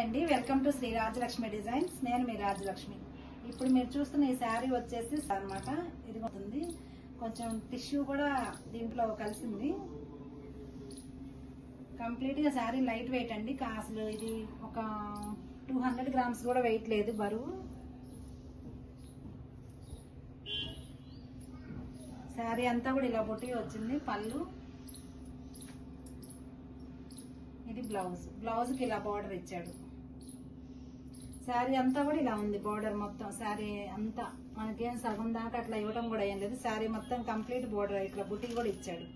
అండి, welcome to Shri Rajalakshmi designs. నేను మీ రాజలక్ష్మి. ఇప్పుడు మీరు చూస్తున్న ఈ శారీ వచ్చేసి అన్నమాట. ఇది ఉంటుంది, కొంచెం టిష్యూ కూడా దీంట్లో కలిసింది. కంప్లీట్ గా శారీ లైట్ వెయిట్ అండి. అసలు ఇది ఒక 200 గ్రామ్స్ కూడా వెయిట్ లేదు బరువు. శారీ అంతా కూడా ఇలా బొట్టి వచ్చింది. పళ్ళు, ఇది బ్లౌజ్ కి ఇలా బార్డర్ ఇచ్చాడు. శారీ అంతా కూడా ఇలా ఉంది. బార్డర్ మొత్తం శారీ అంతా మనకేం సగం దాకా అట్లా ఇవ్వడం కూడా ఏం లేదు. శారీ మొత్తం కంప్లీట్ బార్డర్ ఇట్లా బుట్టి కూడా ఇచ్చాడు.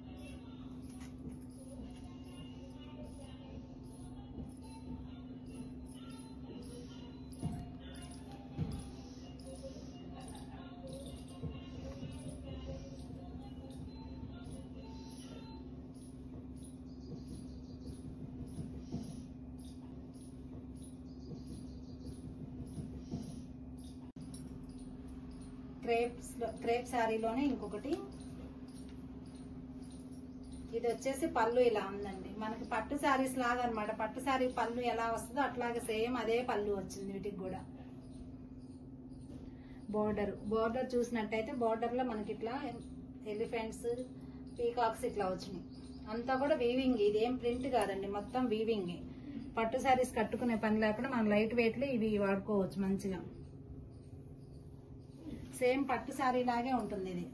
క్రేప్ శారీలోనే ఇంకొకటి. ఇది వచ్చేసి పళ్ళు ఇలా ఉందండి. మనకి పట్టు శారీస్ లాగా అన్నమాట. పట్టు శారీ పళ్ళు ఎలా వస్తుందో అట్లాగే సేమ్ అదే పళ్ళు వచ్చింది వీటికి కూడా. బోర్డర్ చూసినట్టయితే బోర్డర్ లో మనకి ఇట్లా ఎలిఫెంట్స్, పీకాక్స్ ఇట్లా వచ్చినాయి. అంతా కూడా వీవింగ్. ఇదేం ప్రింట్ కాదండి, మొత్తం వీవింగ్. పట్టు శారీస్ కట్టుకునే పని లేకుండా మనం లైట్ వెయిట్ లో ఇవి వాడుకోవచ్చు మంచిగా. సేమ్ పట్టు శారీ లాగే ఉంటుంది. ఇది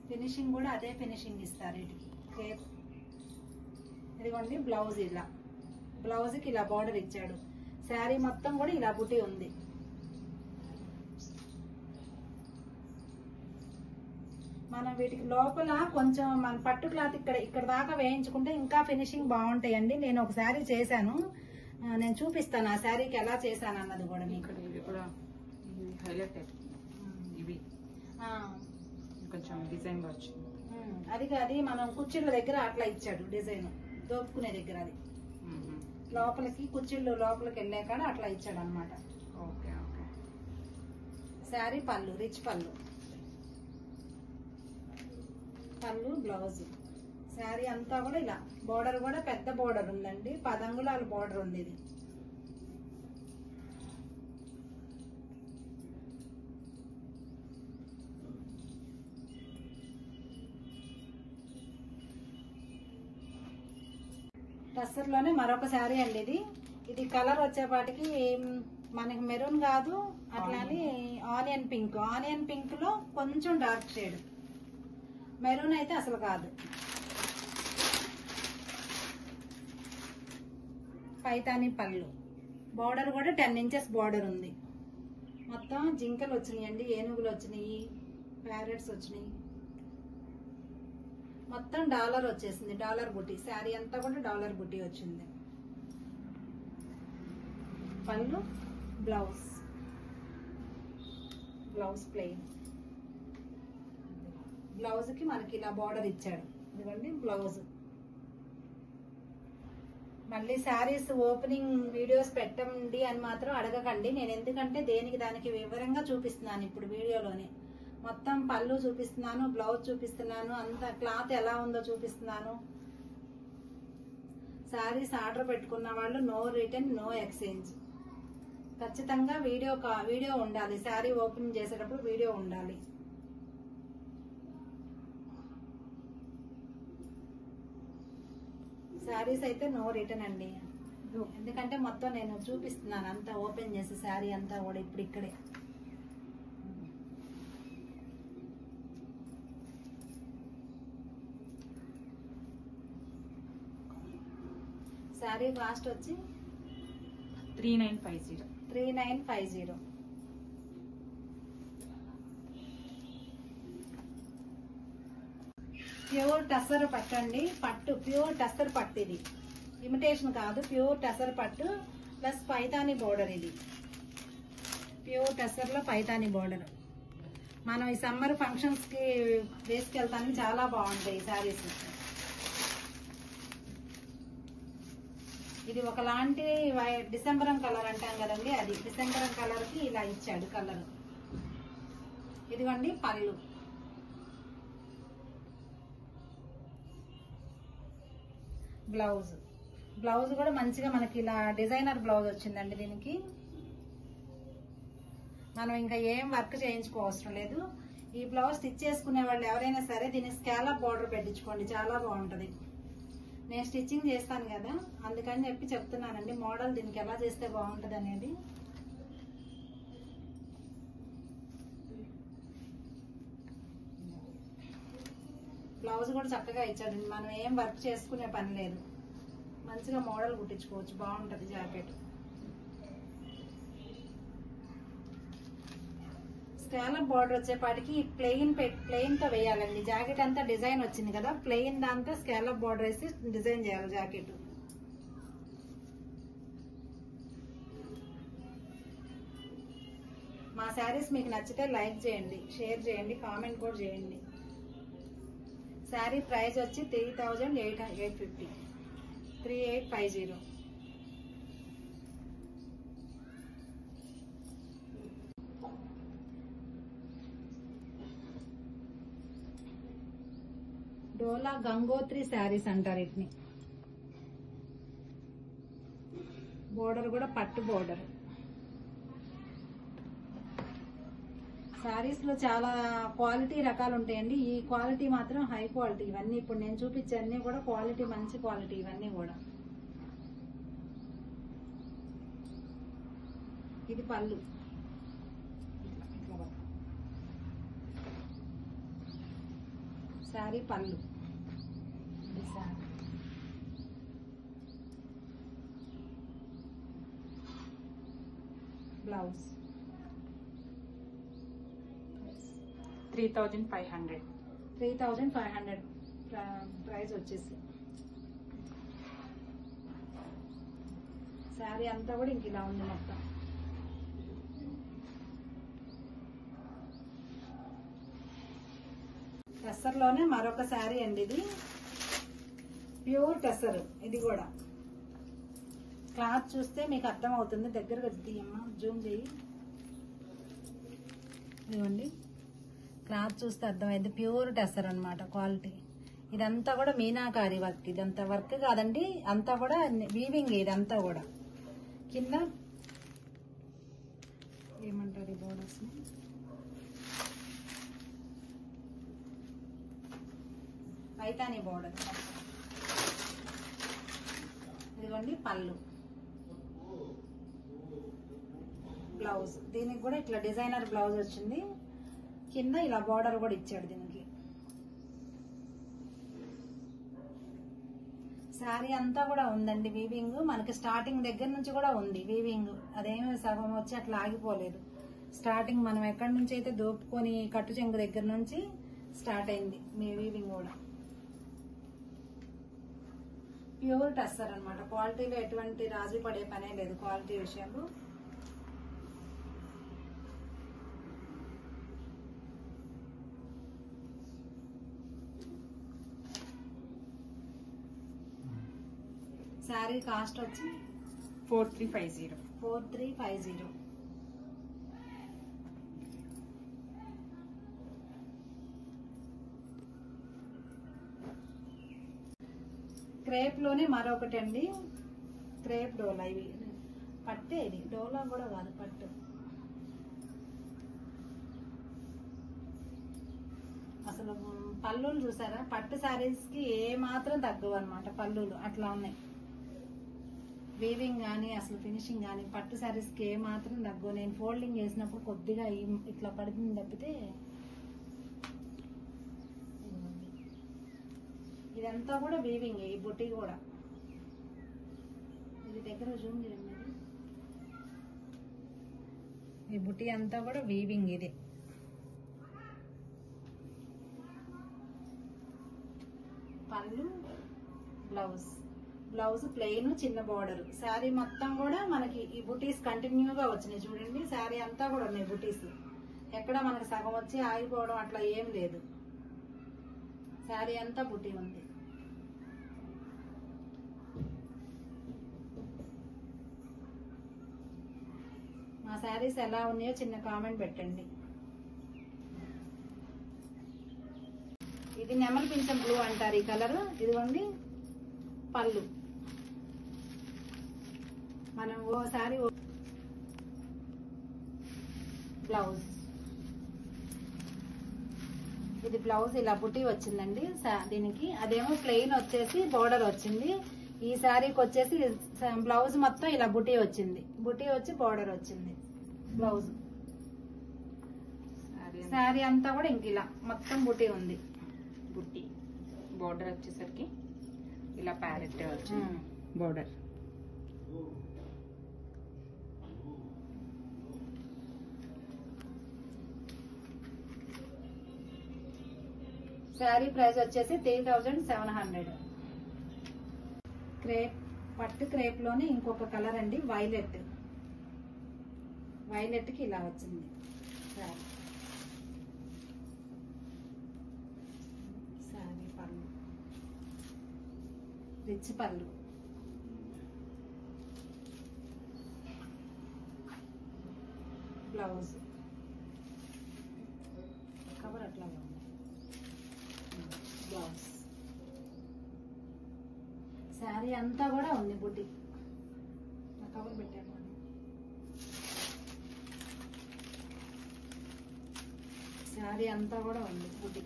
ఫినిషింగ్ కూడా అదే ఫినిషింగ్ ఇస్తారు వీటికి. ఇదిగోండి బ్లౌజ్. ఇలా బ్లౌజ్ కి ఇలా బార్డర్ ఇచ్చాడు. శారీ మొత్తం కూడా ఇలా బుట్టి ఉంది. మనం వీటికి లోపల కొంచెం మన పట్టు క్లాత్ ఇక్కడ దాకా వేయించుకుంటే ఇంకా ఫినిషింగ్ బాగుంటాయండి. నేను ఒక శారీ చేశాను, నేను చూపిస్తాను ఆ శారీకి ఎలా చేశాను అన్నది కూడా మీకు. ఇవి కొంచెం డిజైన్ గా వచ్చింది. అది మనం కుర్చీల దగ్గర అట్లా ఇచ్చాడు డిజైన్, దోపుకునే దగ్గర. అది లోపలికి కుర్చీలు లోపలికి వెళ్ళే కాడ అట్లా ఇచ్చాడు అనమాట. శారీ పళ్ళు, రిచ్ పళ్ళు, బ్లౌజ్. శారీ అంతా కూడా ఇలా బోర్డర్ కూడా పెద్ద బోర్డర్ ఉందండి. 10 అంగుళాల బోర్డర్ ఉంది ఇది. టస్సర్ లోనే మరొక శారీ అండి. ఇది కలర్ వచ్చేపాటికి మనకి మెరూన్ కాదు, అట్లానే ఆనియన్ పింక్ లో కొంచెం డార్క్ షేడ్. మెరూన్ అయితే అసలు కాదు. పైతాని పళ్ళు, బార్డర్ కూడా 10 ఇంచెస్ బార్డర్ ఉంది. మొత్తం జింకలు వచ్చినాయండి, ఏనుగులు వచ్చినాయి, ప్యారెట్స్ వచ్చినాయి. మొత్తం డాలర్ వచ్చేసింది, డాలర్ బుట్టి. శారీ అంతా కూడా డాలర్ బుట్టి వచ్చింది. పళ్ళు, బ్లౌజ్ ప్లెయిన్. బ్లౌజ్ కి మనకి ఇలా బార్డర్ ఇచ్చాడు. ఇదిగోండి బ్లౌజ్. మళ్ళీ శారీస్ ఓపెనింగ్ వీడియోస్ పెట్టండి అని మాత్రం అడగకండి. నేను ఎందుకంటే దేనికి దానికి వివరంగా చూపిస్తున్నాను ఇప్పుడు వీడియోలోనే. మొత్తం పళ్ళు చూపిస్తున్నాను, బ్లౌజ్ చూపిస్తున్నాను, అంత క్లాత్ ఎలా ఉందో చూపిస్తున్నాను. శారీస్ ఆర్డర్ పెట్టుకున్న వాళ్ళు నో రిటర్న్, నో ఎక్స్చేంజ్. ఖచ్చితంగా వీడియో ఉండాలి. శారీ ఓపెన్ చేసేటప్పుడు వీడియో ఉండాలి. శారీస్ అయితే నో రిటర్న్ అండి. ఎందుకంటే మొత్తం నేను చూపిస్తున్నాను అంతా ఓపెన్ చేసి శారీ అంతా కూడా ఇప్పుడు ఇక్కడే. శారీ కాస్ట్ వచ్చి 3950. ప్యూర్ టస్సర్ పట్టు అండి. ప్యూర్ టస్సర్ పట్టు. ఇది ఇమిటేషన్ కాదు, ప్యూర్ టస్సర్ పట్టు ప్లస్ పైతాని బోర్డర్. ఇది ప్యూర్ టస్సర్ లో పైతాని బోర్డర్. మనం ఈ సమ్మర్ ఫంక్షన్స్ కి వేసుకెళ్తానికి చాలా బాగుంటాయి ఈ శారీస్. ఇది ఒకలాంటి డిసెంబరం కలర్ అంటాం కదండి, అది డిసెంబరం కలర్ కి ఇలా ఇచ్చాడు కలర్. ఇదిగోండి పళ్ళు, బ్లౌజ్. బ్లౌజ్ కూడా మంచిగా మనకి ఇలా డిజైనర్ బ్లౌజ్ వచ్చిందండి. దీనికి మనం ఇంకా ఏం వర్క్ చేయించుకోవసరం లేదు. ఈ బ్లౌజ్ స్టిచ్ చేసుకునే వాళ్ళు ఎవరైనా సరే దీన్ని స్కాలప్ బార్డర్ పెట్టించుకోండి, చాలా బాగుంటది. నేను స్టిచ్చింగ్ చేస్తాను కదా, అందుకని చెప్పి చెప్తున్నానండి మోడల్ దీనికి ఎలా చేస్తే బాగుంటది అనేది. బ్లౌజ్ కూడా చక్కగా ఇచ్చాడండి, మనం ఏం వర్క్ చేసుకునే పని లేదు. మంచిగా మోడల్ కుట్టించుకోవచ్చు, బాగుంటది జాకెట్. స్కాలప్ బార్డర్ వచ్చేపాటికి ప్లెయిన్ తో వేయాలండి. జాకెట్ అంతా డిజైన్ వచ్చింది కదా, ప్లెయిన్ దాంతో స్కాలప్ బార్డర్ వేసి డిజైన్ చేయాలి జాకెట్. మా శారీస్ మీకు నచ్చితే లైక్ చేయండి, షేర్ చేయండి, కామెంట్ కూడా చేయండి. శారీ ప్రైస్ వచ్చి 3850, 3850. డోలా గంగోత్రి శారీస్ అంటారు వీటిని. బోర్డర్ కూడా పట్టు బోర్డర్. శారీస్ లో చాలా క్వాలిటీ రకాలు ఉంటాయండి. ఈ క్వాలిటీ మాత్రం హై క్వాలిటీ. ఇవన్నీ ఇప్పుడు నేను చూపించే అన్ని కూడా క్వాలిటీ, మంచి క్వాలిటీ ఇవన్నీ కూడా. ఇది పళ్ళు, శారీ పళ్ళు. బ్లౌజ్ 3500. 3500 ప్రైస్ వచ్చేసి. శారీ అంతా కూడా ఇంక ఇలా ఉంది మొత్తం. టస్సర్లోనే మరొక శారీ అండి ఇది, ప్యూర్ టస్సర్. ఇది కూడా క్లాత్ చూస్తే మీకు అర్థం అవుతుంది. దగ్గరగా తీయమ్మా, జూమ్ చేయి. ఇదిగోండి, క్లాత్ చూస్తే అర్థమైంది. ప్యూర్ టస్సర్ అన్నమాట క్వాలిటీ. ఇదంతా కూడా మీనాకారి వర్క్. ఇదంతా వర్క్ కాదండి, అంతా కూడా వీవింగ్. ఇదంతా కూడా కింద ఏమంటారు ఈ బోర్డర్స్ ని, పైతాని బోర్డర్. ఇదిగోండి పళ్ళు, బ్లౌజ్. దీనికి కూడా ఇట్లా డిజైనర్ బ్లౌజ్ వచ్చింది. కింద ఇలా బోర్డర్ కూడా ఇచ్చాడు దీనికి. శారీ అంతా కూడా ఉందండి వీవింగ్. మనకి స్టార్టింగ్ దగ్గర నుంచి కూడా ఉంది వీవింగ్. అదేమి సగం వచ్చి అట్లా ఆగిపోలేదు. స్టార్టింగ్ మనం ఎక్కడి నుంచి అయితే దోపుకొని కట్టు చెంగు దగ్గర నుంచి స్టార్ట్ అయింది మీ వీవింగ్ కూడా. ప్యూర్ టస్సర్ అన్నమాట. క్వాలిటీలో ఎటువంటి రాజీ పడే పనే లేదు క్వాలిటీ విషయంలో. శారీ కాస్ట్ వచ్చి 4350. 4350. క్రేప్ లోనే మరొకటి అండి, క్రేప్ డోలా. ఇవి పట్టే, ఇది డోలా కూడా కాదు, పట్టు. అసలు పళ్ళులు చూసారా, పట్టు శారీస్ కి ఏ మాత్రం తగ్గవు అనమాట. పళ్ళులు అట్లా ఉన్నాయి. వీవింగ్ కానీ అసలు ఫినిషింగ్ కానీ పట్టు శారీస్ కి ఏ మాత్రం తగ్గవు. నేను ఫోల్డింగ్ చేసినప్పుడు కొద్దిగా ఇట్లా పడుతుంది తప్పితే. ఇదంతా కూడా వీవింగ్. ఈ బుట్టి కూడా, ఇది దగ్గర జూమ్ చేయండి. ఈ బుట్టి అంతా కూడా వీవింగ్. ఇది పళ్ళు, బ్లౌజ్. బ్లౌజ్ ప్లెయిన్, చిన్న బార్డర్. శారీ మొత్తం కూడా మనకి ఈ బుటీస్ కంటిన్యూగా వచ్చినాయి చూడండి. శారీ అంతా కూడా ఉన్నాయి బుటీస్. ఎక్కడ మనకి సగం వచ్చి ఆగిపోవడం అట్లా ఏం లేదు. శారీ అంతా బుటీ ఉంది. మా శారీస్ ఎలా ఉన్నాయో చిన్న కామెంట్ పెట్టండి. ఇది నెమలి పింఛం బ్లూ అంటారు ఈ కలర్. ఇదిగోండి పళ్ళు. మనం ఓసారి బ్లౌజ్, ఇది బ్లౌజ్ ఇలా బుటీ వచ్చిందండి దీనికి. అదేమో ప్లెయిన్ వచ్చేసి బోర్డర్ వచ్చింది. ఈ శారీకి వచ్చేసి బ్లౌజ్ మొత్తం ఇలా బుటీ వచ్చింది. బుటీ వచ్చి బోర్డర్ వచ్చింది బ్లౌజ్. శారీ అంతా కూడా ఇంక ఇలా మొత్తం బుటీ ఉంది. బుట్టి బోర్డర్ వచ్చేసరికి ఇలా ప్యారెట్ వచ్చింది బోర్డర్. శారీ ప్రైస్ వచ్చేసి 3700. క్రేప్, పట్టు క్రేప్ లోనే ఇంకొక కలర్ అండి, వైలెట్. వైలెట్ కి ఇలా వచ్చింది శారీ. శారీ పళ్ళు రిచ్ పళ్ళు. బ్లౌజ్ కవర్ అట్లా ఉంది. బ్లౌజ్ శారీ అంతా కూడా ఉంది బుట్టి. కవర్ పెట్టాను. శారీ అంతా కూడా ఉంది బుట్టి.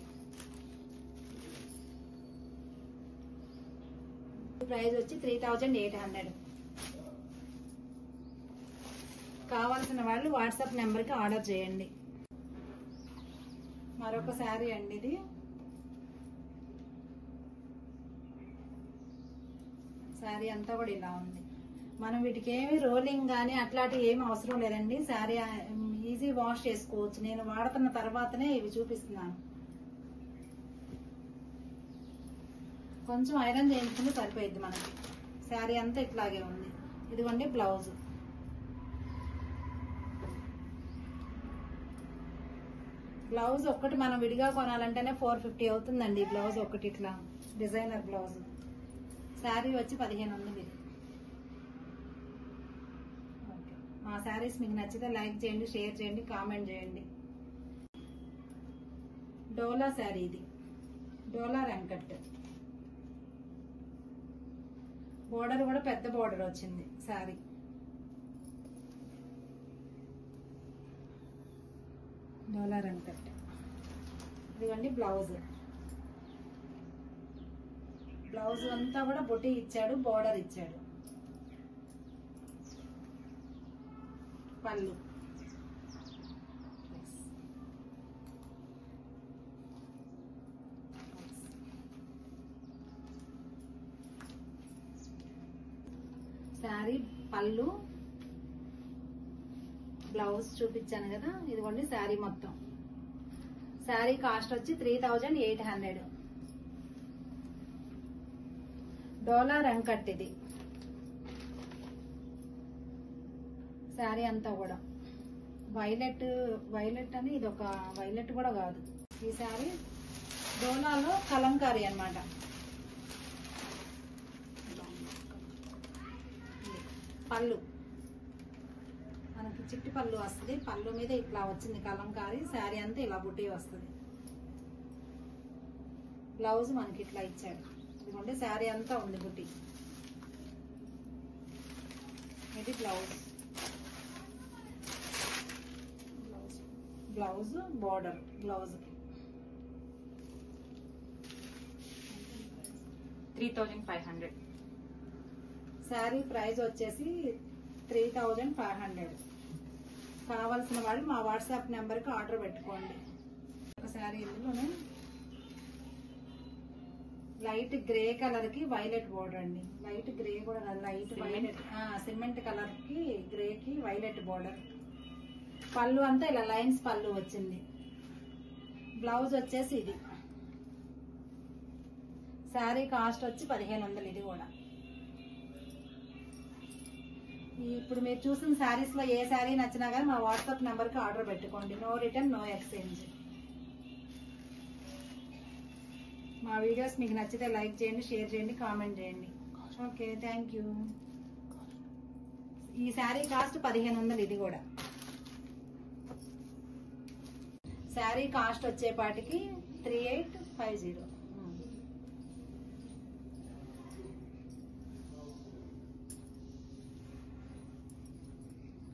ప్రైస్ వచ్చి 3800. కావాల్సిన వాళ్ళు వాట్సాప్ నెంబర్కి ఆర్డర్ చేయండి. మరొక శారీ అండి ఇది. శారీ అంతా కూడా ఇలా ఉంది. మనం వీటికి ఏమి రోలింగ్ కానీ అట్లాంటివి ఏమి అవసరం లేదండి. శారీ ఈజీ వాష్ చేసుకోవచ్చు. నేను వాడుతున్న తర్వాతనే ఇవి చూపిస్తున్నాను. కొంచెం ఐరన్ చేయించుకుంటే సరిపోయింది మనకి. శారీ అంతా ఇట్లాగే ఉంది. ఇదిగోండి బ్లౌజ్. బ్లౌజ్ ఒక్కటి మనం విడిగా కొనాలంటేనే 450 అవుతుందండి. బ్లౌజ్ ఒక్కటి ఇట్లా డిజైనర్ బ్లౌజ్. శారీ వచ్చి 1500. ఓకే, మా శారీస్ మీకు నచ్చితే లైక్ చేయండి, షేర్ చేయండి, కామెంట్ చేయండి. డోలా శారీ ఇది. డోలా రంకట్. బోర్డర్ కూడా పెద్ద బోర్డర్ వచ్చింది శారీ. డోలా రంకట్. ఇదిగోండి బ్లౌజ్. బ్లౌజ్ అంతా కూడా బొట్టి ఇచ్చాడు, బోర్డర్ ఇచ్చాడు. పళ్ళు. శారీ పళ్ళు, బ్లౌజ్ చూపించాను కదా. ఇదిగోండి శారీ మొత్తం. శారీ కాస్ట్ వచ్చి 3800. డోలా రంకట్ ఇది. శారీ అంతా కూడా వైలెట్. వైలెట్ అని ఇది ఒక వైలెట్ కూడా కాదు. ఈ శారీ డోలాలో కలంకారీ అన్నమాట. పళ్ళు మనకి చిట్టి పళ్ళు వస్తుంది. పళ్ళు మీద ఇట్లా వచ్చింది కలంకారీ. శారీ అంతా ఇలా బుట్టి వస్తుంది. బ్లౌజ్ మనకి ఇట్లా ఇచ్చాడు. ఇదిగోండి శారీ అంతా ఉంది బుట్టి. ఇది blouse. Blouse border. Blouse 3500. Sari price వచ్చేసి 3500. కావాల్సిన వాళ్ళు మా వాట్సాప్ నెంబర్కి ఆర్డర్ పెట్టుకోండి. ఒక శారీ ఇందులోనే లైట్ గ్రే కలర్ కి వైలెట్ బోర్డర్ అండి. లైట్ గ్రే కూడా కాదు, లైట్ వైలెట్. సిమెంట్ కలర్ కి గ్రే కి వైలెట్ బోర్డర్. పళ్ళు అంతా ఇలా లైన్స్ పళ్ళు వచ్చింది. బ్లౌజ్ వచ్చేసి ఇది. శారీ కాస్ట్ వచ్చి 1500. ఇది కూడా ఇప్పుడు మీరు చూసిన శారీస్ లో ఏ శారీ నచ్చినా కానీ మా వాట్సాప్ నెంబర్ కి ఆర్డర్ పెట్టుకోండి. No return, no exchange. మా వీడియోస్ మీకు నచ్చితే లైక్ చేయండి, షేర్ చేయండి, కామెంట్ చేయండి. Okay, thank you. ఈ శారీ కాస్ట్ 1500. ఇది కూడా శారీ కాస్ట్ వచ్చేపాటికి 3850.